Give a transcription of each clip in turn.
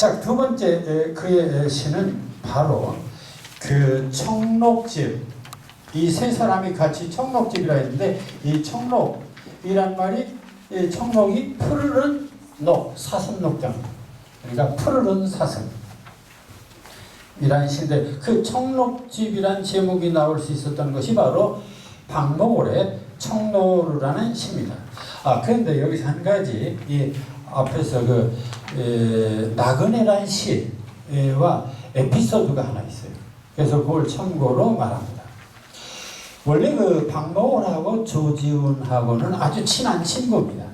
자, 두 번째 그의 시는 바로 그 청록집, 이 세 사람이 같이 청록집이라 했는데, 이 청록이란 말이, 이 청록이 푸르른 녹, 사슴녹장, 그러니까 푸르른 사슴 이란 시인데, 그 청록집이란 제목이 나올 수 있었던 것이 바로 박목월의 청로루라는 시입니다. 그런데 여기서 한 가지, 이 앞에서 나그네란 시와 에피소드가 하나 있어요. 그래서 그걸 참고로 말합니다. 원래 그 박목월하고 조지훈하고는 아주 친한 친구입니다.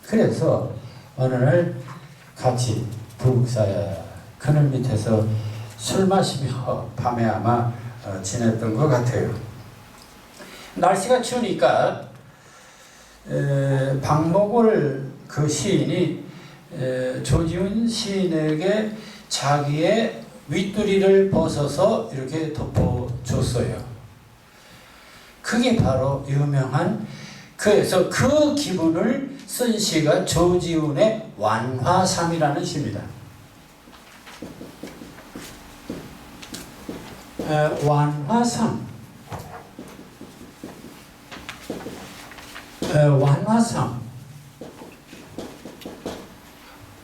그래서 어느 날 같이 부엌사야 그늘 밑에서 술 마시며 밤에 아마 지냈던 것 같아요. 날씨가 추우니까 박목월 그 시인이 조지훈 시인에게 자기의 윗두리를 벗어서 이렇게 덮어줬어요. 그게 바로 유명한, 그래서 그 기분을 쓴 시가 조지훈의 완화삼이라는 시입니다. 완화삼.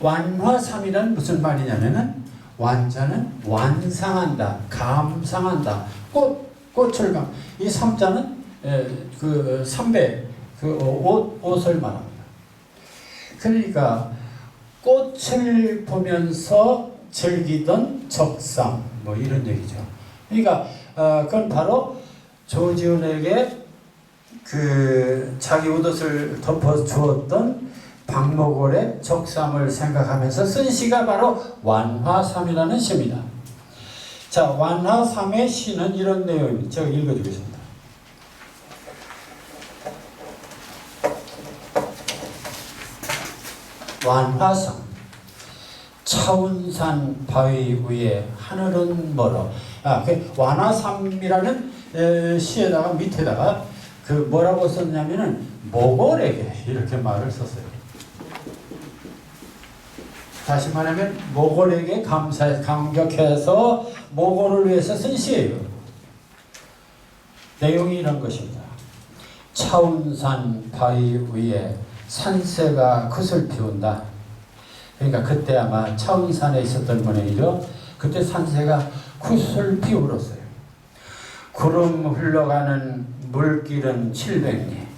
완화삼이란 무슨 말이냐면은, 완자는 완상한다, 감상한다, 꽃을 이 삼자는 그 삼배, 그 옷을 말합니다. 그러니까 꽃을 보면서 즐기던 적삼, 뭐 이런 얘기죠. 그러니까 그건 바로 조지훈에게 그 자기 옷을 덮어 주었던 박목월의 적삼을 생각하면서 쓴 시가 바로 완화삼이라는 시입니다. 자, 완화삼의 시는 이런 내용입니다. 제가 읽어주겠습니다. 완화삼. 차운산 바위 위에 하늘은 멀어. 그 완화삼이라는 시에다가 밑에다가 그 뭐라고 썼냐면은 목월에게 이렇게 말을 썼어요. 다시 말하면 목월에게 감격해서 목월을 위해서 쓴 시예요. 내용이 이런 것입니다. 차운산 바위 위에 산새가 굿을 피운다. 그러니까 그때 아마 차운산에 있었던 분이죠. 그때 산새가 굿을 피울었어요. 구름 흘러가는 물길은 700리.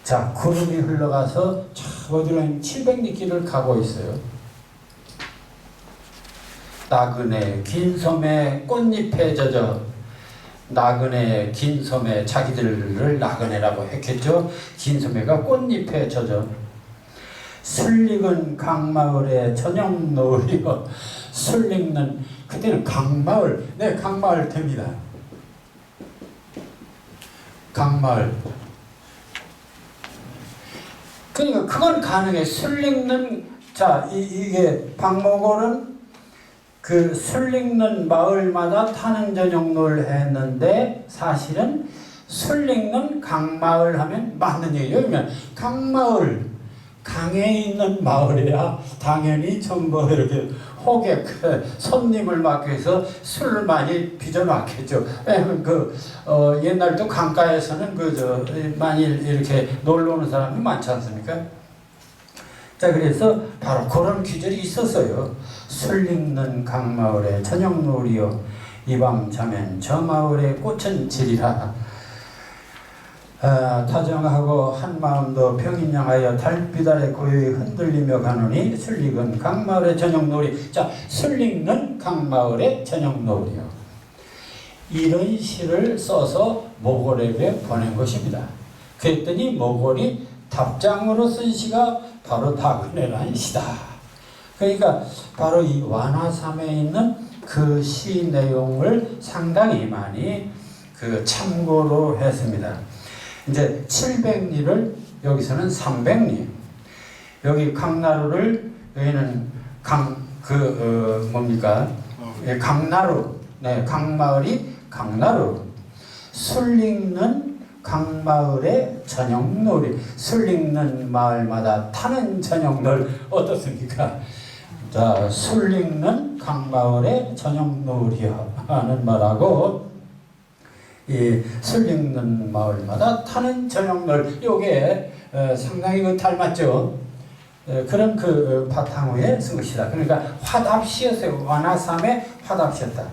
자, 구름이 흘러가서 저 어디로 700리 길을 가고 있어요. 나그네 긴 섬에 꽃잎에 젖어. 나그네 긴 섬에, 자기들을 나그네라고 했겠죠. 긴 섬에가 꽃잎에 젖어. 술릭은 강마을에 저녁 노을이여. 술릭는 그때는 강마을, 네, 강마을 됩니다. 강마을. 그러니까 그건 가능해. 술릭는, 자, 이게 박목월은 그 술릭는 마을마다 타는 저녁놀 했는데, 사실은 술릭는 강마을 하면 맞는 얘기예요. 그러면 강마을, 강에 있는 마을이야 당연히 전부 이렇게 호객, 손님을 막기 위해서 술을 많이 빚어놨겠죠. 옛날도 강가에서는 만일 이렇게 놀러 오는 사람이 많지 않습니까? 자, 그래서 바로 그런 귀절이 있었어요. 술릭는 강마을에 저녁놀이여. 이밤 자면 저 마을에 꽃은 지리라. 다정하고 한마음도 평인양하여 달빛 아래 고요히 흔들리며 가노니 술릭은 강마을의 저녁놀이. 자, 술릭는 강마을의 저녁놀이요. 이런 시를 써서 목월에게 보낸 것입니다. 그랬더니 목월이 답장으로 쓴 시가 바로 나그네란 시다. 그러니까 바로 이 완화삼에 있는 그 시 내용을 상당히 많이 참고로 했습니다. 이제 700리를 여기서는 300리. 여기 강나루를 여기는 뭡니까? 강나루. 네, 강마을이 강나루. 술릭는 강마을의 저녁놀이. 술릭는 마을마다 타는 저녁놀 어떻습니까? 자, 술 읽는 강마을의 저녁 노을이여 하는 말하고, 이 술 읽는 마을마다 타는 저녁 노을, 요게 상당히 그 닮았죠. 그런 그 바탕후에 쓴 것이다. 그러니까 화답시였어요. 완화삼의 화답시였다.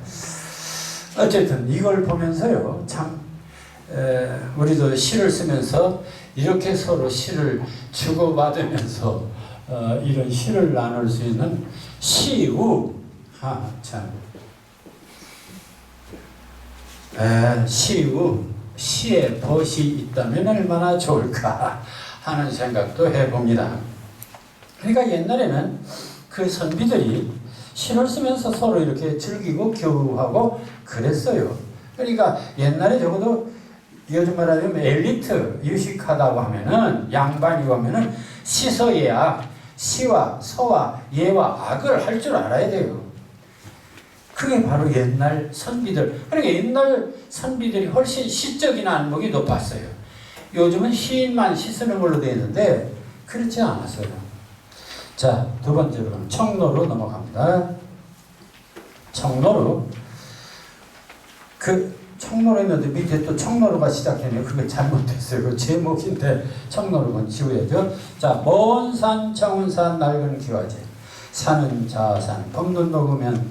어쨌든 이걸 보면서요, 참 우리도 시를 쓰면서 이렇게 서로 시를 주고받으면서 이런 시를 나눌 수 있는 시우, 참 시우, 시의 벗이 있다면 얼마나 좋을까 하는 생각도 해봅니다. 그러니까 옛날에는 그 선비들이 시를 쓰면서 서로 이렇게 즐기고 교우하고 그랬어요. 그러니까 옛날에 적어도 요즘 말하자면 엘리트 유식하다고 하면은, 양반이고 하면은 시서예악, 시와 서와 예와 악을 할 줄 알아야 돼요. 그게 바로 옛날 선비들. 그러니까 옛날 선비들이 훨씬 시적인 안목이 높았어요. 요즘은 시인만 시 쓰는 걸로 되어 있는데 그렇지 않았어요. 자, 두 번째로 청로로 넘어갑니다. 청로로. 그 청로로 했는데 밑에 또 청로로가 시작했네요. 그게 잘못됐어요. 그 제목인데 청로로는 지워야죠. 자, 먼 산 청운산 낡은 기와제, 산은 자산 범눈 녹으면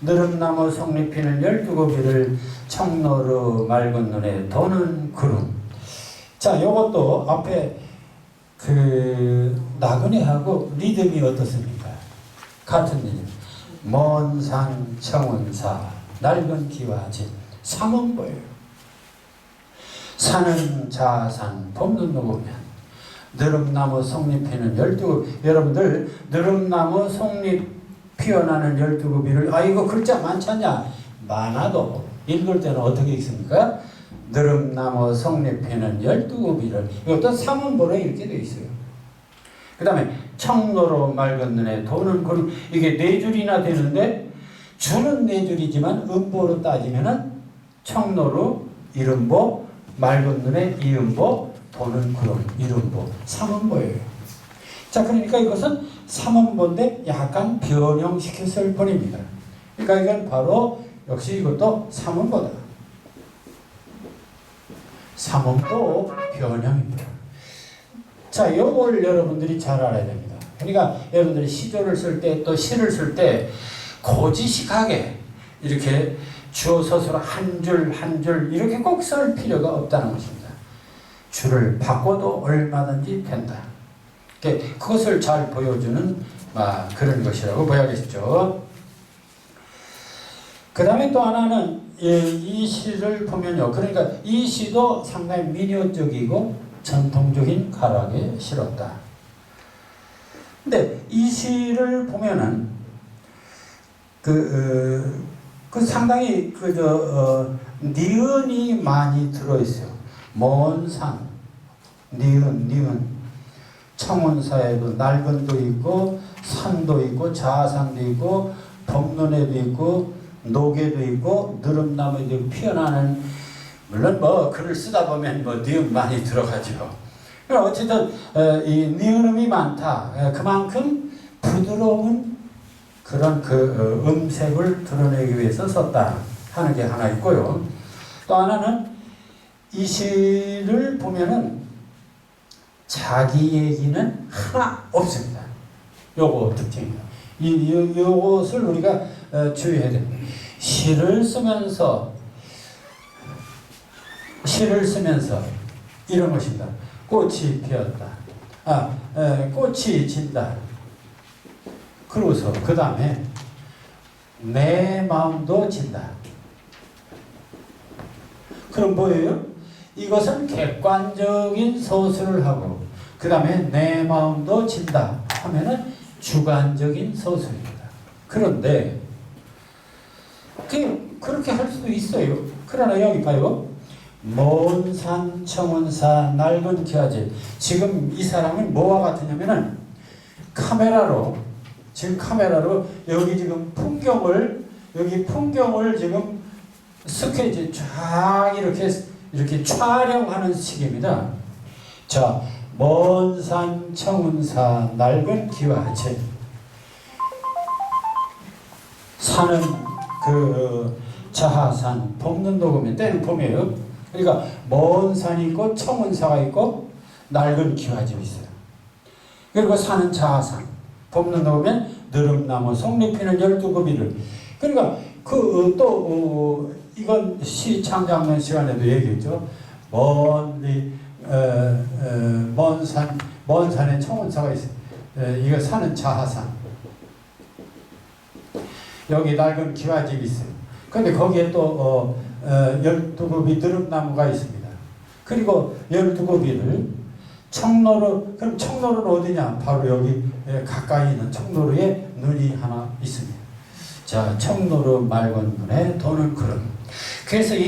느릅나무 속잎 피는 12고비를 청로로 맑은 눈에 도는 구름. 자, 요것도 앞에 그 나그네하고 리듬이 어떻습니까? 같은 리듬. 먼 산 청운사 낡은 기와제, 삼원보예요. 산은 자산 봄눈 녹으면 느릅나무 속잎 피는 12고비. 여러분들 느릅나무 속잎 피어나는 12고비를, 이거 글자 많지 않냐? 많아도 읽을 때는 어떻게 읽습니까? 느릅나무 속잎 피는 12고비를, 이것도 삼원보로 이렇게 되어 있어요. 그 다음에 청로로 맑은 눈에 도는 구름. 이게 네 줄이나 되는데 줄은 네 줄이지만 음보로 따지면은 청로로 이음보, 맑은 눈에 이음보, 도는 구름, 이음보, 삼원보예요. 자, 그러니까 이것은 삼원보인데 약간 변형시켰을 뿐입니다. 그러니까 이건 바로 역시 이것도 삼원보다. 삼원보 변형입니다. 자, 요걸 여러분들이 잘 알아야 됩니다. 그러니까 여러분들이 시조를 쓸 때, 또 시를 쓸 때 고지식하게 이렇게 주어 서술어 한 줄 한 줄 이렇게 꼭 쓸 필요가 없다는 것입니다. 줄을 바꿔도 얼마든지 된다. 그것을 잘 보여주는 그런 것이라고 봐야겠죠. 그 다음에 또 하나는 이 시를 보면요, 그러니까 이 시도 상당히 민요적이고 전통적인 가락에 실었다. 근데 이 시를 보면은 그 상당히 니은이 많이 들어있어요. 먼 산, 니은. 청운사에도 낡은도 있고, 산도 있고, 자산도 있고, 봄눈에도 있고, 녹에도 있고, 느릅나무에도 있고, 피어나는, 물론 글을 쓰다 보면 니은 많이 들어가죠. 어쨌든 이 니은음이 많다. 그만큼 부드러운 그런 음색을 드러내기 위해서 썼다 하는 게 하나 있고요. 또 하나는 이 시를 보면은 자기 얘기는 하나 없습니다. 요거 특징입니다. 요것을 우리가 주의해야 됩니다. 시를 쓰면서 이런 것입니다. 꽃이 피었다. 꽃이 진다. 그러고서 그 다음에 내 마음도 진다. 그럼 뭐예요? 이것은 객관적인 서술을 하고 그 다음에 내 마음도 진다 하면은 주관적인 서술입니다. 그런데 그렇게 할 수도 있어요. 그러나 여기 봐요. 먼 산 청운사 낡은 기와제. 지금 이 사람은 뭐와 같으냐면은 카메라로 여기 지금 풍경을 지금 스케치 쫙 이렇게 촬영하는 식입니다. 자, 먼 산 청운사 낡은 기와제. 산은 그 자하산, 봄는 녹으면 때는 봄이에요. 그러니까 먼 산이 있고 청운사가 있고 낡은 기와집이 있어요. 그리고 산은 자하산, 봄는 녹으면 느릅나무, 송잎 피는 12고비를. 그러니까 그 또 이건 시 창작하는 시간에도 얘기했죠. 먼 산에 청운사가 있어요. 이거 산은 자하산. 여기 낡은 기와집이 있어요. 근데 거기에 또 12고비 느릅나무가 있습니다. 그리고 12고비를 청로로, 그럼 청로는 어디냐? 바로 여기 가까이 있는 청로로에 눈이 하나 있습니다. 자, 청로로 맑은 눈에 도는 구름. 그래서 이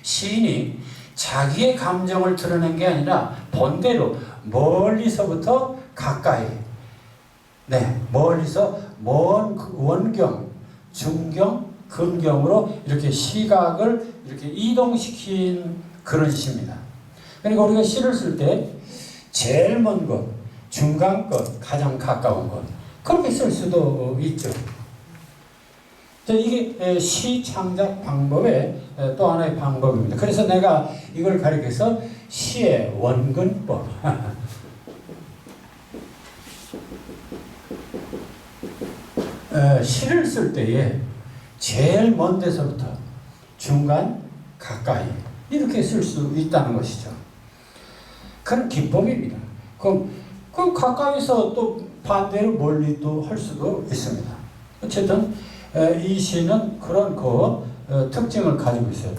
시인이 자기의 감정을 드러낸 게 아니라 본대로 멀리서부터 가까이, 멀리서 먼 원경, 중경, 근경으로 이렇게 시각을 이렇게 이동시킨 그런 시입니다. 그러니까 우리가 시를 쓸 때 제일 먼 것, 중간 것, 가장 가까운 것, 그렇게 쓸 수도 있죠. 이게 시 창작 방법의 또 하나의 방법입니다. 그래서 내가 이걸 가리켜서 시의 원근법. 시를 쓸 때에 제일 먼 데서부터 중간, 가까이 이렇게 쓸 수 있다는 것이죠. 그런 기법입니다. 그럼 가까이서 또 반대로 멀리 또 할 수도 있습니다. 어쨌든 이 시는 그런 특징을 가지고 있어요.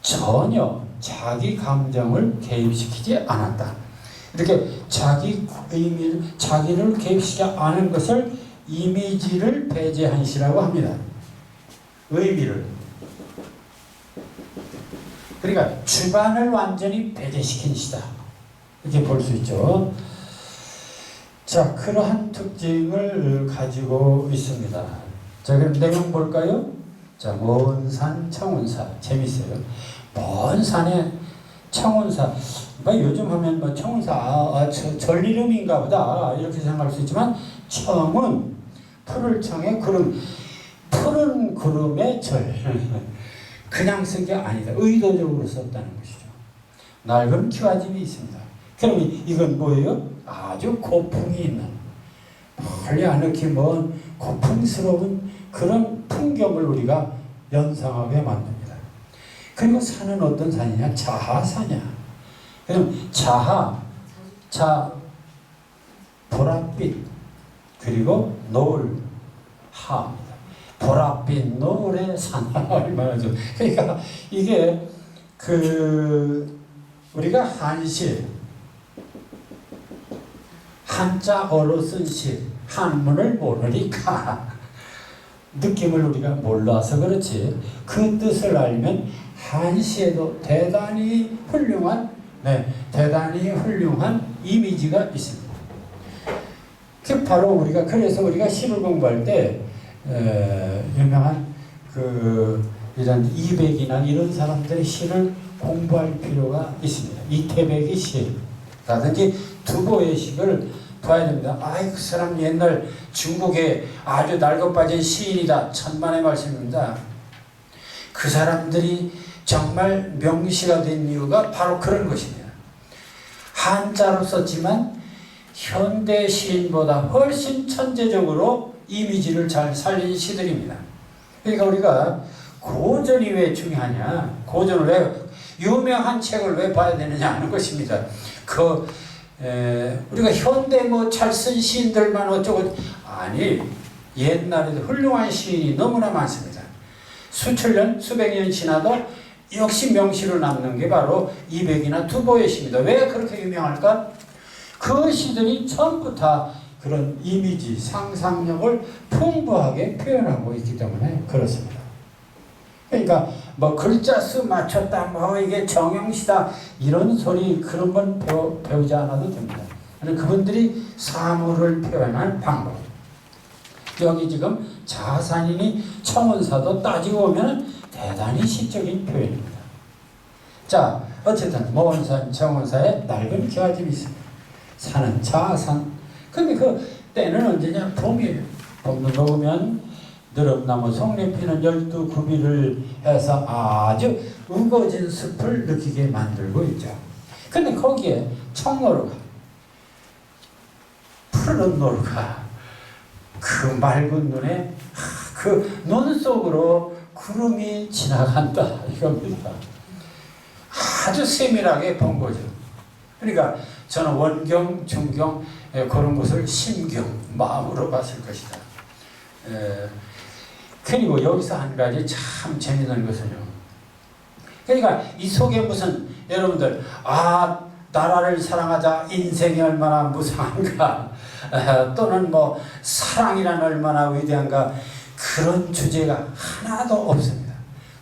전혀 자기 감정을 개입시키지 않았다. 이렇게 자기를 개입시키지 않은 것을 이미지를 배제한 시라고 합니다. 의미를. 그러니까 주관을 완전히 배제시킨 시다. 이렇게 볼 수 있죠. 자, 그러한 특징을 가지고 있습니다. 자, 그럼 내용 볼까요? 자, 먼 산 청운사. 재밌어요. 먼 산에 청운사. 요즘 하면 청운사, 절 이름인가 보다. 이렇게 생각할 수 있지만, 청은 푸를 청에 구름, 푸른 구름의 절. 그냥 쓴 게 아니다. 의도적으로 썼다는 것이죠. 낡은 기와집이 있습니다. 그럼 이건 뭐예요? 아주 고풍이 있는, 멀리 않게 먼 고풍스러운 그런 풍경을 우리가 연상하게 만듭니다. 그리고 산은 어떤 산이냐? 자하산이야. 그럼 보랏빛, 그리고 노을, 하입니다. 보랏빛 노을의 산. 얼마나 좋. 그러니까 이게 우리가 한자어로 쓴 시, 한문을 모르니까 느낌을 우리가 몰라서 그렇지, 그 뜻을 알면 한시에도 대단히 훌륭한 이미지가 있습니다. 그래서 우리가 시를 공부할 때 유명한 이런 이백이나 이런 사람들의 시를 공부할 필요가 있습니다. 이태백의 시라든지 두보의 시를 봐야 됩니다. 그 사람 옛날 중국의 아주 낡아빠진 시인이다. 천만의 말씀입니다. 그 사람들이 정말 명시가 된 이유가 바로 그런 것입니다. 한자로 썼지만 현대 시인보다 훨씬 천재적으로 이미지를 잘 살린 시들입니다. 그러니까 우리가 고전이 왜 중요하냐, 고전을 왜, 유명한 책을 왜 봐야 되느냐 하는 것입니다. 우리가 현대 잘 쓴 시인들만 어쩌고, 아니, 옛날에도 훌륭한 시인이 너무나 많습니다. 수천 년, 수백 년 지나도 역시 명시로 남는 게 바로 이백이나 두보의 시입니다. 왜 그렇게 유명할까? 그 시들이 전부 다 그런 이미지, 상상력을 풍부하게 표현하고 있기 때문에 그렇습니다. 그러니까 글자 수 맞췄다, 이게 정형시다, 이런 소리, 그런 건 배우지 않아도 됩니다. 그분들이 사물을 표현한 방법. 여기 지금 자산이니 청운사도 따지고 보면 대단히 시적인 표현입니다. 자, 어쨌든 먼 산 청운사에 낡은 기와집이 있습니다. 산은 자산. 근데 그 때는 언제냐? 봄이에요. 봄도 녹으면 느릅나무 송잎피는 12구비를 해서 아주 우거진 숲을 느끼게 만들고 있죠. 근데 거기에 청노루가, 푸른 노루가 그 맑은 눈에 그 눈 속으로 구름이 지나간다 이겁니다. 아주 세밀하게 본 거죠. 그러니까 저는 원경, 중경 그런 것을 심경, 마음으로 봤을 것이다. 그리고 여기서 한 가지 참 재미있는 것은요. 그러니까 이 속에 무슨 여러분들 나라를 사랑하자, 인생이 얼마나 무상한가, 또는 뭐 사랑이란 얼마나 위대한가, 그런 주제가 하나도 없습니다.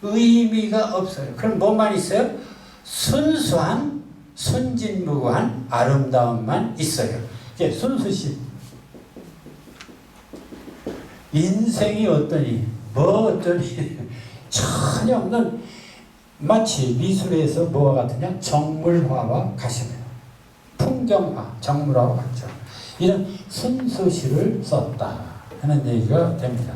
의미가 없어요. 그럼 뭐만 있어요? 순수한, 순진무구한 아름다움만 있어요. 이게 순수시. 인생이 어떠니, 뭐 어떠니, 전혀 없는, 마치 미술에서 뭐와 같으냐? 정물화와 같습니다. 풍경화, 정물화와 같죠. 이런 순수시를 썼다 하는 얘기가 됩니다.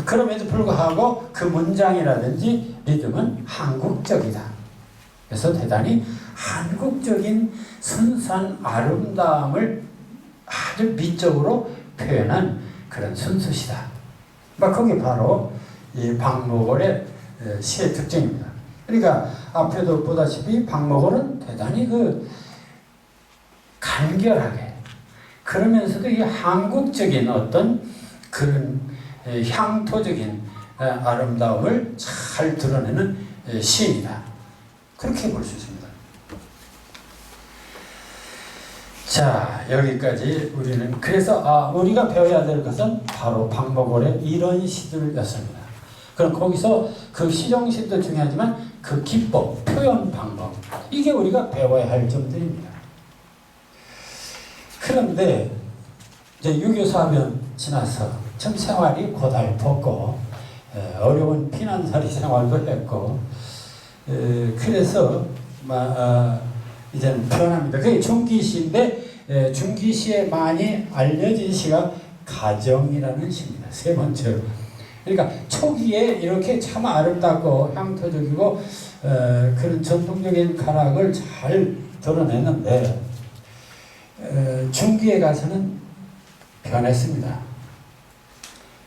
그럼에도 불구하고 그 문장이라든지 리듬은 한국적이다. 그래서 대단히 한국적인 순수한 아름다움을 아주 미적으로 표현한 그런 순수시다. 그게 바로 이 박목월의 시의 특징입니다. 그러니까 앞에도 보다시피 박목월은 대단히 간결하게, 그러면서도 이 한국적인 어떤 그런 향토적인 아름다움을 잘 드러내는 시인이다. 그렇게 볼 수 있습니다. 자, 여기까지 우리는, 그래서 우리가 배워야 될 것은 바로 박목월의 이런 시들이었습니다. 그럼 거기서 그 시정시도 중요하지만 그 기법, 표현 방법, 이게 우리가 배워야 할 점들입니다. 그런데 이제 유교사변 지나서 참 생활이 고달팠고 어려운 피난살이 생활도 했고, 그래서 이제는 편합니다. 그게 중기시인데 중기시에 많이 알려진 시가 가정이라는 시입니다. 세 번째로. 그러니까 초기에 이렇게 참 아름답고 향토적이고 그런 전통적인 가락을 잘 드러냈는데 중기에 가서는 변했습니다.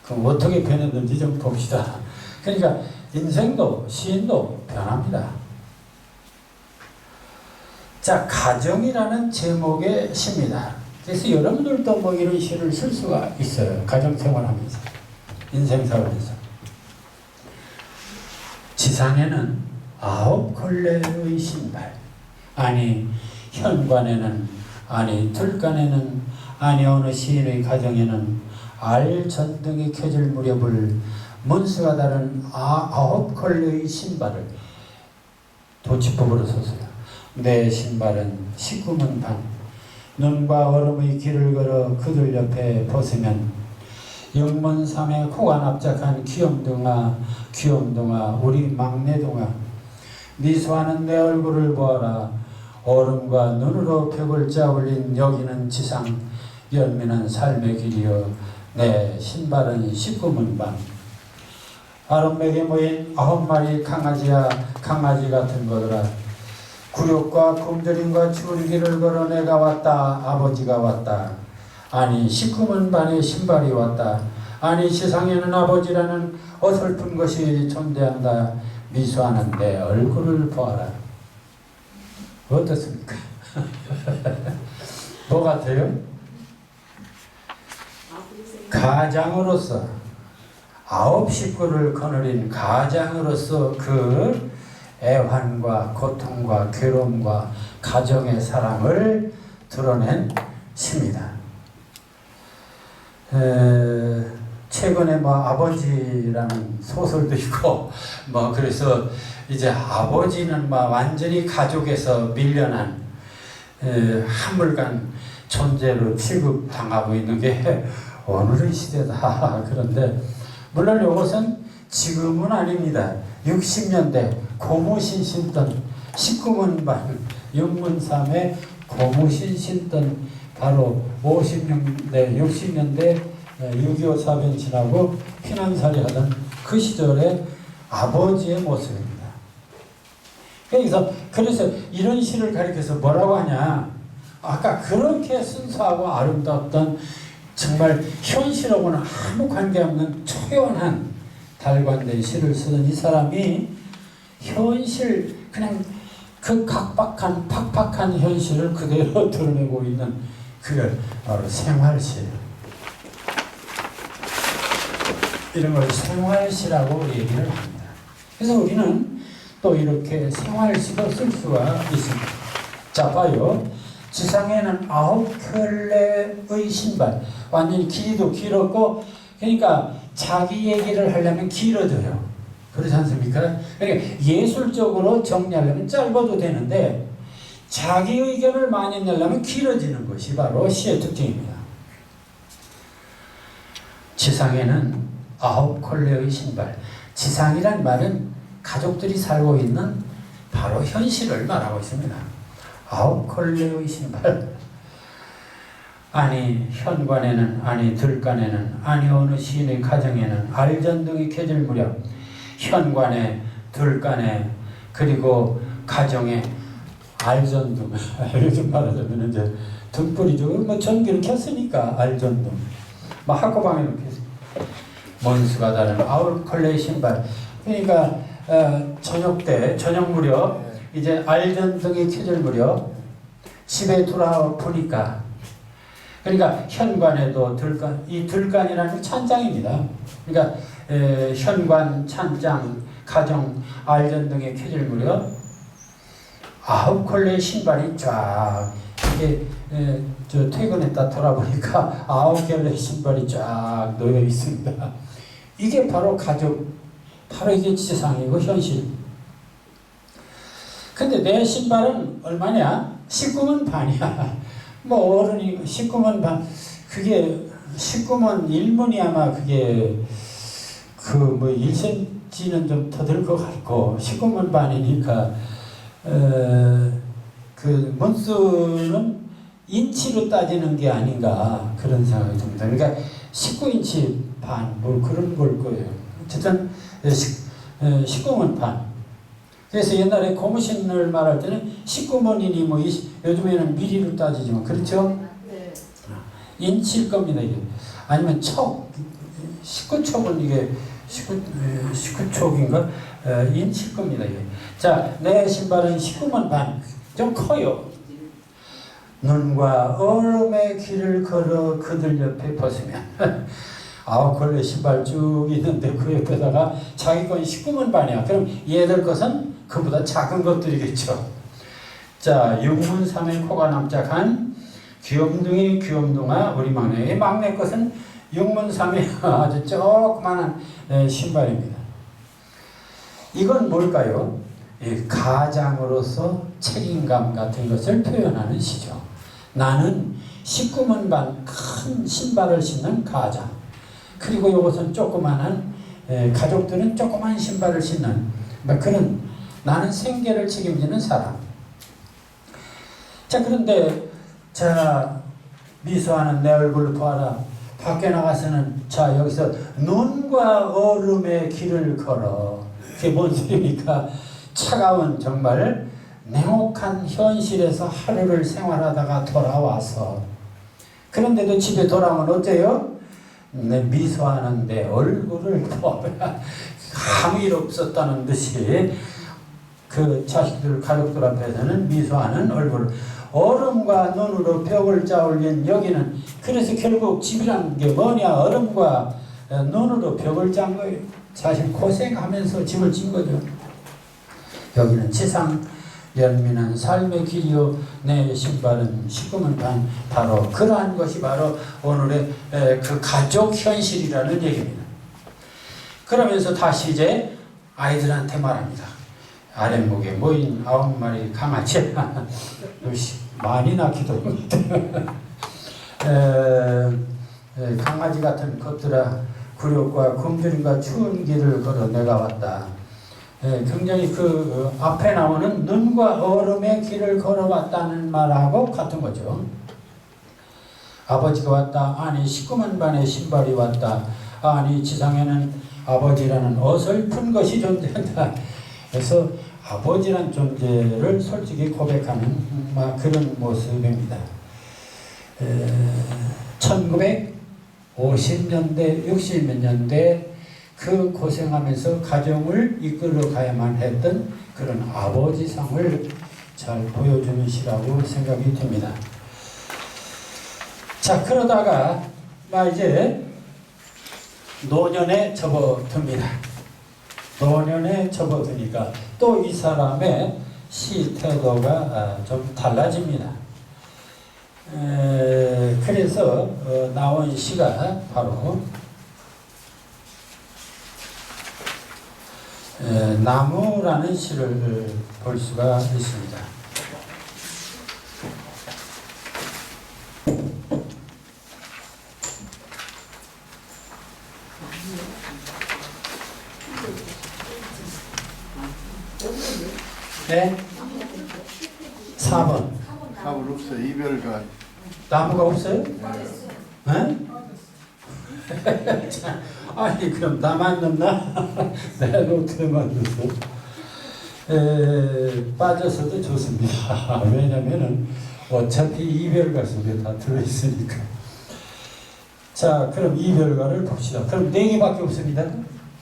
그럼 어떻게 변했는지 좀 봅시다. 그러니까 인생도 시인도 변합니다. 자, 가정이라는 제목의 시입니다. 그래서 여러분들도 뭐 이런 시를 쓸 수가 있어요. 가정생활하면서, 인생살면서. 지상에는 9컬레의 신발, 아니 현관에는, 아니 들간에는, 아니 어느 시인의 가정에는 알 전등이 켜질 무렵을 문수가 다른 9컬레의 신발을 도치법으로 썼어요. 내 신발은 19문 반, 눈과 얼음의 길을 걸어 그들 옆에 벗으면 영문삼에 코가 납작한 귀염둥아, 귀염둥아, 우리 막내둥아, 미소하는 내 얼굴을 보아라. 얼음과 눈으로 벽을 짜올린 여기는 지상, 연민은 삶의 길이여. 내 신발은 19문 반. 아름맥에 모인 9마리 강아지야, 강아지 같은 거더라. 굴욕과 굶주림과 추운 길을 걸어 내가 왔다. 아버지가 왔다. 아니 19문 반의 신발이 왔다. 아니 세상에는 아버지라는 어설픈 것이 존재한다. 미소하는 내 얼굴을 보아라. 어떻습니까? 뭐 같아요? 가장으로서 9 식구를 거느린 가장으로서 그 애환과 고통과 괴로움과 가정의 사랑을 드러낸 시입니다. 최근에 뭐 아버지라는 소설도 있고, 뭐 그래서 이제 아버지는 뭐 완전히 가족에서 밀려난 한물간 존재로 취급당하고 있는 게 오늘의 시대다. 그런데 물론 이것은 지금은 아닙니다. 60년대 고무신 신던 19문 반, 6문3에 고무신 신던 바로 50년대, 60년대 6.25 사변 지나고 피난살이 하던 그 시절의 아버지의 모습입니다. 그래서 이런 시를 가리켜서 뭐라고 하냐, 아까 그렇게 순수하고 아름답던 정말 현실하고는 아무 관계없는 초연한 달관된 시를 쓰는 이 사람이 현실, 그냥 그 각박한 팍팍한 현실을 그대로 드러내고 있는 그걸 바로 생활시, 이런 걸 생활시라고 얘기를 합니다. 그래서 우리는 또 이렇게 생활시도 쓸 수가 있습니다. 자, 봐요. 지상에는 9켤레의 신발, 완전히 길이도 길었고, 그러니까 자기 얘기를 하려면 길어져요. 그렇지 않습니까? 그러니까 예술적으로 정리하려면 짧아도 되는데 자기 의견을 많이 내려면 길어지는 것이 바로 시의 특징입니다. 지상에는 9켤레의 신발. 지상이란 말은 가족들이 살고 있는 바로 현실을 말하고 있습니다. 9켤레의 신발. 아니 현관에는, 아니 들간에는, 아니 어느 시인의 가정에는 알전등이 켜질 무렵 현관에, 들간에, 그리고 가정에 알전등, 요즘 말하자면 이제 등불이죠. 뭐 전기를 켰으니까 알전등. 뭐 학교방에도 켰습니다. 먼수가 다른 9켤레의 신발. 그러니까 저녁 때, 저녁 무렵 이제 알전등이 켜질 무렵 집에 돌아보니까, 그러니까 현관에도 들간, 이 들간이라는 찬장입니다. 그러니까 현관, 찬장, 가정, 알전등에 켜질 무렵 9켤레의 신발이 쫙, 이게 저 퇴근했다 돌아보니까 9켤레의 신발이 쫙 놓여 있습니다. 이게 바로 가족, 바로 이게 지상이고 현실. 근데 내 신발은 얼마냐? 19만 반이야. 뭐 어른이 19만 반, 그게 19만 1문이 아마 그게 그 뭐 1cm는 좀 더 될 것 같고 19만 반이니까 그 문수는 인치로 따지는 게 아닌가 그런 생각이 듭니다. 그러니까 19인치 반 뭐 그런 걸 거예요. 어쨌든 19만 반. 그래서 옛날에 고무신을 말할 때는 19문이니 뭐 요즘에는 미리로 따지지만 그렇죠? 네. 인치일 겁니다 이게. 아니면 촉, 19촉은 이게 19촉인가? 인치일 겁니다 이게. 자, 내 신발은 19만 반. 좀 커요. 눈과 얼음의 길을 걸어 그들 옆에 벗으면 9켤레 신발 쭉 있는데 그 옆에다가 자기 건 19만 반이야. 그럼 얘들 것은 그보다 작은 것들이겠죠. 자, 육문삼의 코가 납작한 귀염둥이 귀염둥아 우리 막내의 막내 것은 육문삼의 아주 조그만한 신발입니다. 이건 뭘까요? 가장으로서 책임감 같은 것을 표현하는 시죠. 나는 19만 반 큰 신발을 신는 가장, 그리고 이것은 조그만한 가족들은 조그만 신발을 신는 그런, 나는 생계를 책임지는 사람. 자, 그런데 자, 미소하는 내 얼굴을 보아라. 밖에 나가서는 자, 여기서 눈과 얼음의 길을 걸어. 그게 뭔 소리입니까? 차가운 정말 냉혹한 현실에서 하루를 생활하다가 돌아와서, 그런데도 집에 돌아오면 어때요? 내 미소하는 내 얼굴을 보아라. 아무 일 없었다는 듯이 그 자식들, 가족들 앞에서는 미소하는 얼굴. 얼음과 눈으로 벽을 짜올린 여기는, 그래서 결국 집이란 게 뭐냐? 얼음과 눈으로 벽을 짠 거예요. 사실 고생하면서 집을 진 거죠. 여기는 지상 연민한 삶의 길이요 내 신발은 19만 반. 바로 그러한 것이 바로 오늘의 그 가족 현실이라는 얘기입니다. 그러면서 다시 이제 아이들한테 말합니다. 아랫목에 모인 9마리 강아지 많이 낳기도 합니다. 강아지 같은 것들아, 굴욕과 굶주림과 추운 길을 걸어 내가 왔다. 굉장히 그 앞에 나오는 눈과 얼음의 길을 걸어왔다는 말하고 같은 거죠. 아버지가 왔다. 아니 시꺼먼 반의 신발이 왔다. 아니 지상에는 아버지라는 어설픈 것이 존재한다. 그래서 아버지란 존재를 솔직히 고백하는 그런 모습입니다. 1950년대, 60몇 년대 그 고생하면서 가정을 이끌어 가야만 했던 그런 아버지상을 잘 보여주는 시라고 생각이 듭니다. 자, 그러다가 이제 노년에 접어듭니다. 노년에 접어드니까 또 이 사람의 시 태도가 좀 달라집니다. 그래서 나온 시가 바로 나무라는 시를 볼 수가 있습니다. 네? 4번. 4번 없어요. 이별가. 나무가 없어요? 네. 네? 아니 그럼 나만 넣나? 내가 노트만 넣어서 빠져서도 좋습니다. 왜냐면은 어차피 이별가 속에 다 들어있으니까. 자, 그럼 이별가를 봅시다. 그럼 4개밖에 없습니다.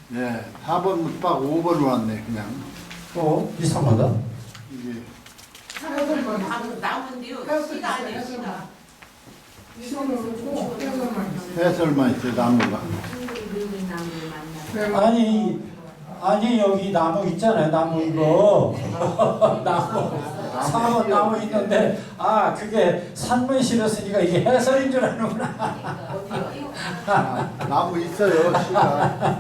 네. 4번 딱 5번으로 왔네 그냥. 이상하다. 이게 나무인데요. 시가 아니에요. 시가. 해설만 있어요 나무가. 아니 여기 나무 있잖아요. 나무 이거 나무 4번 나무 있는데 그게 산문 실었으니까 이게 해설인 줄 아는구나. 나무 있어요 시가.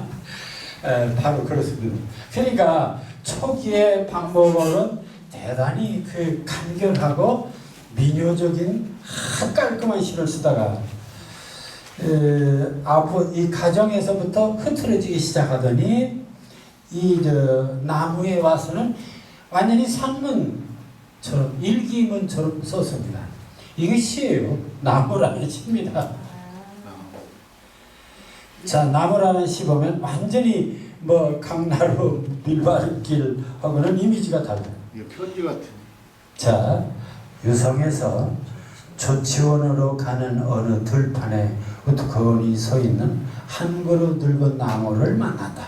바로 그렇습니다. 그러니까 초기의 박목월은 대단히 간결하고 민요적인 깔끔한 시를 쓰다가 이 가정에서부터 흐트러지기 시작하더니 나무에 와서는 완전히 산문처럼 일기문처럼 썼습니다. 이게 시예요. 나무라는 시입니다. 자, 나무라는 시 보면 완전히 강나루 밀바람길하고는 이미지가 달라요. 이거 편지 같은. 자, 유성에서 조치원으로 가는 어느 들판에 우두커니 서 있는 한 그루 늙은 나무를 만났다.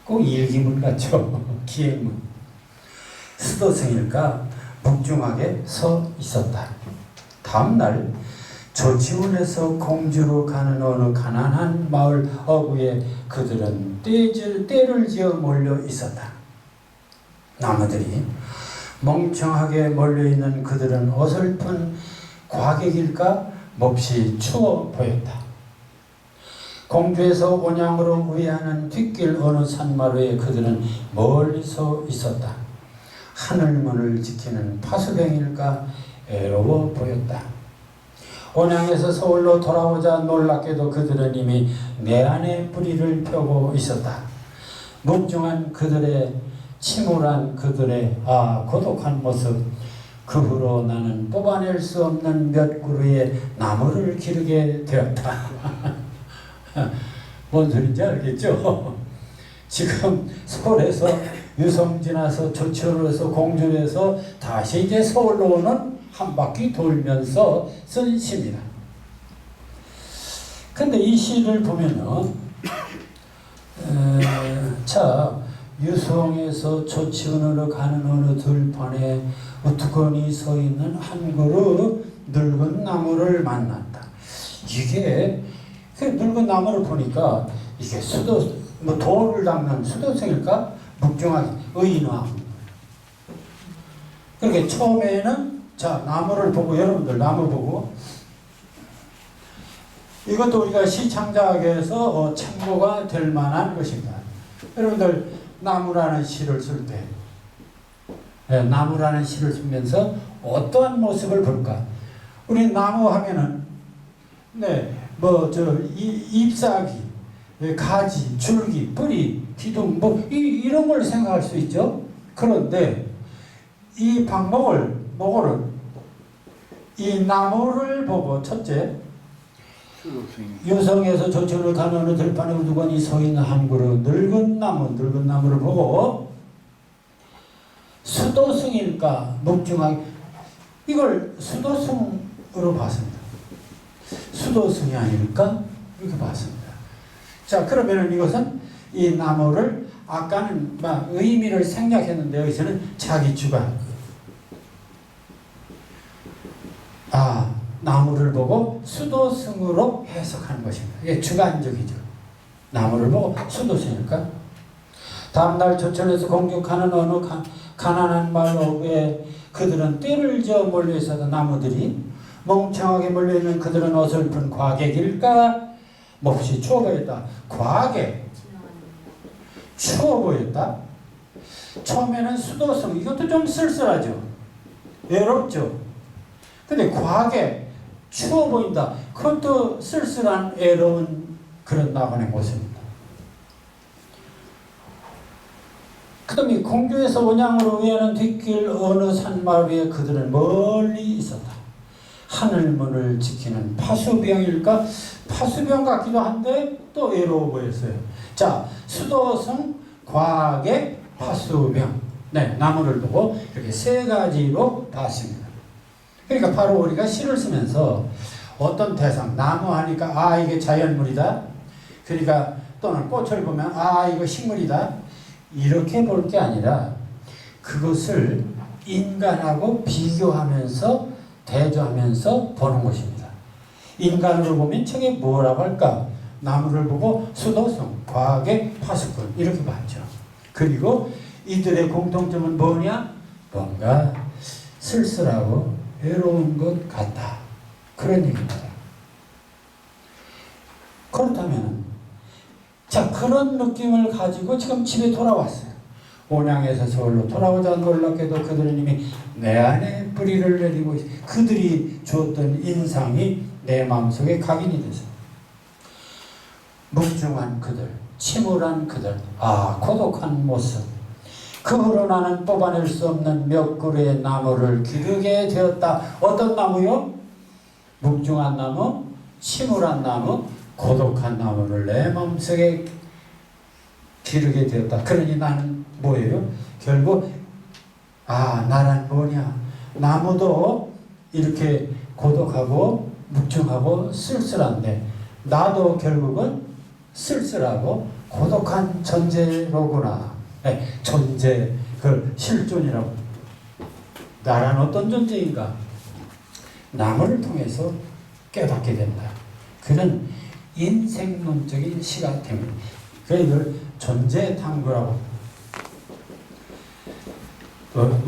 꼭 일기문 같죠? 기행문. 수도승일까 묵중하게 서 있었다. 다음날 조치원에서 공주로 가는 어느 가난한 마을 어구에 그들은 떼를 지어 몰려 있었다. 나무들이 멍청하게 몰려있는 그들은 어설픈 과객일까 몹시 추워 보였다. 공주에서 온양으로 우회하는 뒷길 어느 산마루에 그들은 멀리 서 있었다. 하늘문을 지키는 파수병일까 애로워 보였다. 온양에서 서울로 돌아오자 놀랍게도 그들은 이미 내안에 뿌리를 펴고 있었다. 묵중한 그들의 침울한 그들의 고독한 모습, 그 후로 나는 뽑아낼 수 없는 몇 그루의 나무를 기르게 되었다. 뭔 소린지 알겠죠? 지금 서울에서 유성 지나서 조치원에서 공주에서 다시 이제 서울로 오는 한 바퀴 돌면서 쓴 시입니다. 근데 이 시를 보면은 유성에서 조치원으로 가는 어느 들판에 우두커니 서 있는 한 그루 늙은 나무를 만났다. 이게 그 늙은 나무를 보니까 이게 돌을 닦는 수도승일까? 묵중한 의인왕. 그렇게 처음에는 나무를 보고 여러분들 나무 보고 이것도 우리가 시 창작에서 참고가 될 만한 것입니다. 여러분들 나무라는 시를 쓸 때 나무라는 시를 쓰면서 어떠한 모습을 볼까? 우리 나무 하면은 잎사귀, 가지, 줄기, 뿌리, 기둥 이런 걸 생각할 수 있죠. 그런데 이 목월은 이 나무를 보고 첫째 수도승이. 유성에서 조천을 가는 어느 들판에 우두건이 서 있는 한 그루 늙은 나무를 보고 수도승일까 묵중하게 이걸 수도승으로 봤습니다. 수도승이 아닐까 이렇게 봤습니다. 자 그러면은 이것은 이 나무를 아까는 막 의미를 생략했는데 여기서는 자기 주관 나무를 보고 수도승으로 해석하는 것입니다. 이게 주관적이죠. 나무를 보고 수도승일까? 다음날 조천에서 공격하는 어느 가난한 마을에 그들은 떼를 지어 몰려있어서 나무들이 멍청하게 몰려있는 그들은 어설픈 과객일까? 몹시 추워 보였다. 과객 추워 보였다. 처음에는 수도승 이것도 좀 쓸쓸하죠. 외롭죠. 근데 과객 추워 보인다. 그것도 쓸쓸한 애로운 그런 나만의 모습입니다. 그 다음에 공주에서 원양으로 위하는 뒷길 어느 산마을 위에 그들은 멀리 있었다. 하늘문을 지키는 파수병일까? 파수병 같기도 한데 또 외로워 보였어요. 자, 수도승, 과객, 파수병. 네, 나무를 보고 이렇게 세 가지로 봤습니다. 그러니까 바로 우리가 시를 쓰면서 어떤 대상, 나무 하니까 이게 자연물이다. 그러니까 또는 꽃을 보면 이거 식물이다. 이렇게 볼 게 아니라 그것을 인간하고 비교하면서 대조하면서 보는 것입니다. 인간으로 보면 저게 뭐라고 할까? 나무를 보고 수도승, 과객, 파수꾼 이렇게 봤죠. 그리고 이들의 공통점은 뭐냐? 뭔가 쓸쓸하고 외로운 것 같다. 그런 얘기입니다. 그렇다면 자 그런 느낌을 가지고 지금 집에 돌아왔어요. 온양에서 서울로 돌아오자 놀랍게도 그들은 이미 내 안에 뿌리를 내리고 그들이 주었던 인상이 내 마음속에 각인이 됐어요. 묵중한 그들, 침울한 그들, 고독한 모습. 그 후로 나는 뽑아낼 수 없는 몇 그루의 나무를 기르게 되었다. 어떤 나무요? 묵중한 나무, 침울한 나무, 고독한 나무를 내 마음속에 기르게 되었다. 그러니 나는 뭐예요? 결국 나란 뭐냐? 나무도 이렇게 고독하고 묵중하고 쓸쓸한데 나도 결국은 쓸쓸하고 고독한 존재로구나. 네, 존재, 그걸 실존이라고. 나란 어떤 존재인가? 나무를 통해서 깨닫게 된다. 그런 인생론적인 시각 때문에. 그래서 이걸 존재 탐구라고.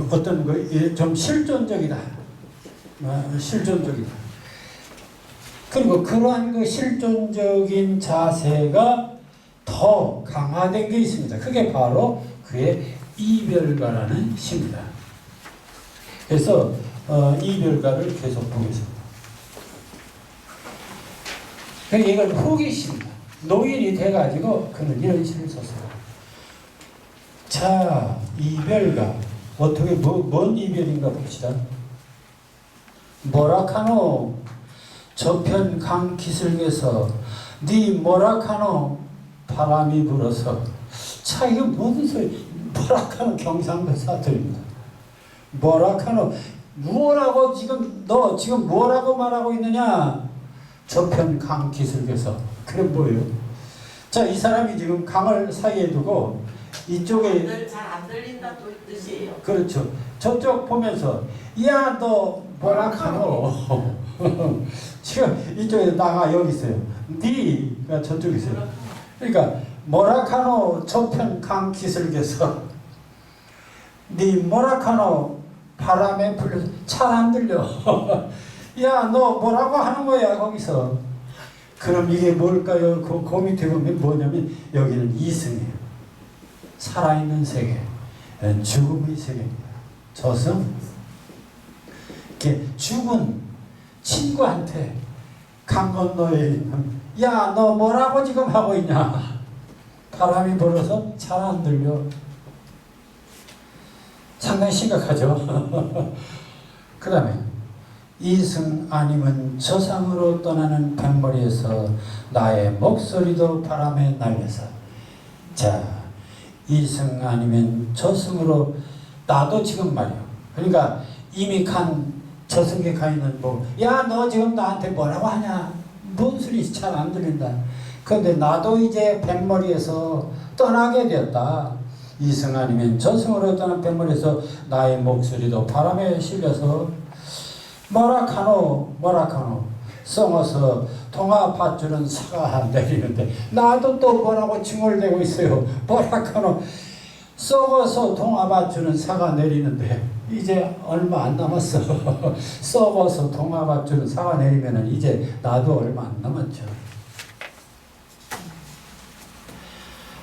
어떤 좀 실존적이다. 실존적이다. 그리고 그러한 그 실존적인 자세가 더 강화된 게 있습니다. 그게 바로 그의 이별가라는 시입니다. 그래서 이별가를 계속 보겠습니다. 이건 후기시입니다. 노인이 돼가지고 그는 이런 시를 썼어요. 자, 이별가 어떻게 뭔 이별인가 봅시다. 뭐라카노 저편 강 기슭에서 네 뭐라카노 바람이 불어서. 자, 이거 무슨 소리? 뭐라카노 경상도 사투리입니다. 뭐라카노 뭐라고 너 지금 뭐라고 말하고 있느냐? 저편 강 기슭에서. 그럼 뭐예요? 자, 이 사람이 지금 강을 사이에 두고 이쪽에 잘 안 들린다 또 뜻이에요. 그렇죠. 저쪽 보면서 야, 너 뭐라카노. 지금 이쪽에 나가 여기 있어요. 네가 저쪽에 있어요. 그러니까 뭐라카노 저편 강 기슭에서 네 뭐라카노 바람에 불려서 잘 안 들려. 야, 너 뭐라고 하는 거야 거기서. 그럼 이게 뭘까요? 그 밑에 보면 뭐냐면 여기는 이승이에요. 살아있는 세계, 죽음의 세계입니다. 저승. 이렇게 죽은 친구한테 강 건너에 있는 야, 너 뭐라고 지금 하고 있냐? 바람이 불어서 잘 안 들려. 상당히 심각하죠. 그 다음에 이승 아니면 저상으로 떠나는 뱃머리에서 나의 목소리도 바람에 날려서. 자, 이승 아니면 저승으로 나도 지금 말이요. 그러니까 이미 간 저승에 가 있는 야 너 지금 나한테 뭐라고 하냐? 뭔 소리 잘 안 들린다. 그런데 나도 이제 뱃머리에서 떠나게 되었다. 이승 아니면 저승으로 떠난 뱃머리에서 나의 목소리도 바람에 실려서 뭐라카노 썩어서 동화밧줄은 사가 내리는데 나도 또 뭐라고 징얼대고 있어요. 뭐라카노 썩어서 동화밧줄은 사가 내리는데 이제 얼마 안 남았어. 썩어서 동화밧줄은 사가 내리면은 이제 나도 얼마 안 남았죠.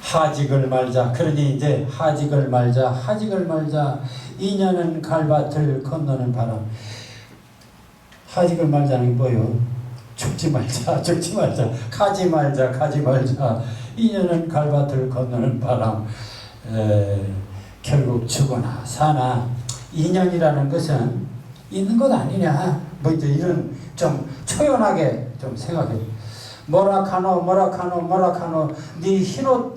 하직을 말자. 그러니 이제 하직을 말자. 인연은 갈밭을 건너는 바람. 하직을 말자는 게 뭐예요? 죽지 말자. 가지 말자. 인연은 갈밭을 건너는 바람. 결국 죽거나 사나. 인연이라는 것은 있는 것 아니냐. 뭐 이제 이런 좀 초연하게 좀 생각해. 뭐라카노. 네 흰옷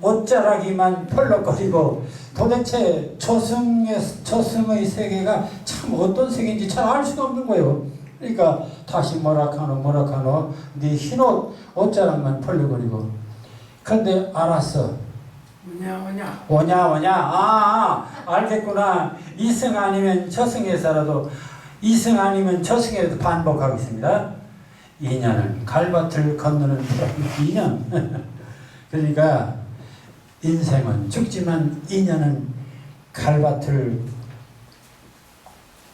옷자락이만 펄럭거리고 도대체 저승의 세계가 참 어떤 세계인지 잘 알 수가 없는 거예요. 그러니까 다시 뭐라카노 네 흰옷 옷자락만 펄럭거리고. 그런데 알았어. 오냐. 알겠구나. 이승 아니면 저승에서라도 반복하겠습니다. 인연은 갈밭을 건너는 인연. 그러니까 인생은 죽지만 인연은 갈밭을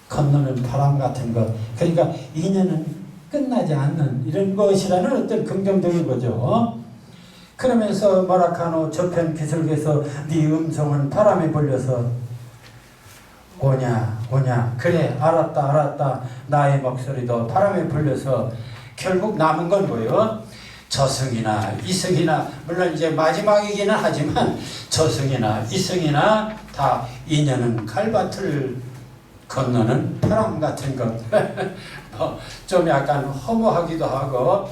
건너는 바람 같은 것. 그러니까 인연은 끝나지 않는 이런 것이라는 어떤 긍정적인 거죠. 그러면서 뭐라카노 저편 기슭에서 네 음성은 바람에 불려서 오냐. 그래 알았다. 나의 목소리도 바람에 불려서 결국 남은 건 뭐예요? 저승이나 이승이나 물론 이제 마지막이기는 하지만 저승이나 이승이나 다 인연은 갈밭을 건너는 바람 같은 것. 좀 약간 허무하기도 하고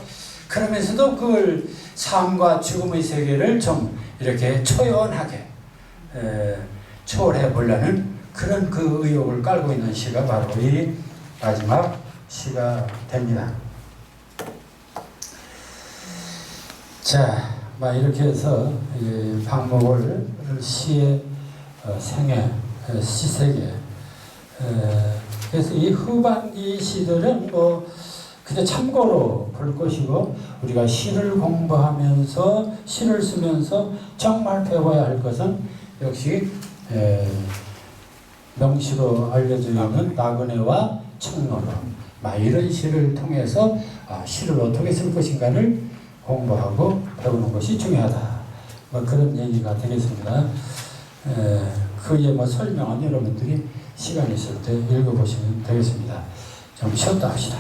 그러면서도 그걸 삶과 죽음의 세계를 좀 이렇게 초연하게 초월해 보려는 그런 그 의욕을 깔고 있는 시가 바로 이 마지막 시가 됩니다. 자, 이렇게 해서 방목을 시의 생애, 시세계. 그래서 이 후반기 시들은 그냥 참고로 볼 것이고 우리가 시를 공부하면서 시를 쓰면서 정말 배워야 할 것은 역시 명시로 알려져 있는 나그네와 청로로 이런 시를 통해서 시를 어떻게 쓸 것인가를 공부하고 배우는 것이 중요하다. 그런 얘기가 되겠습니다. 그의 설명은 여러분들이 시간 있을 때 읽어보시면 되겠습니다. 좀 쉬었다 합시다.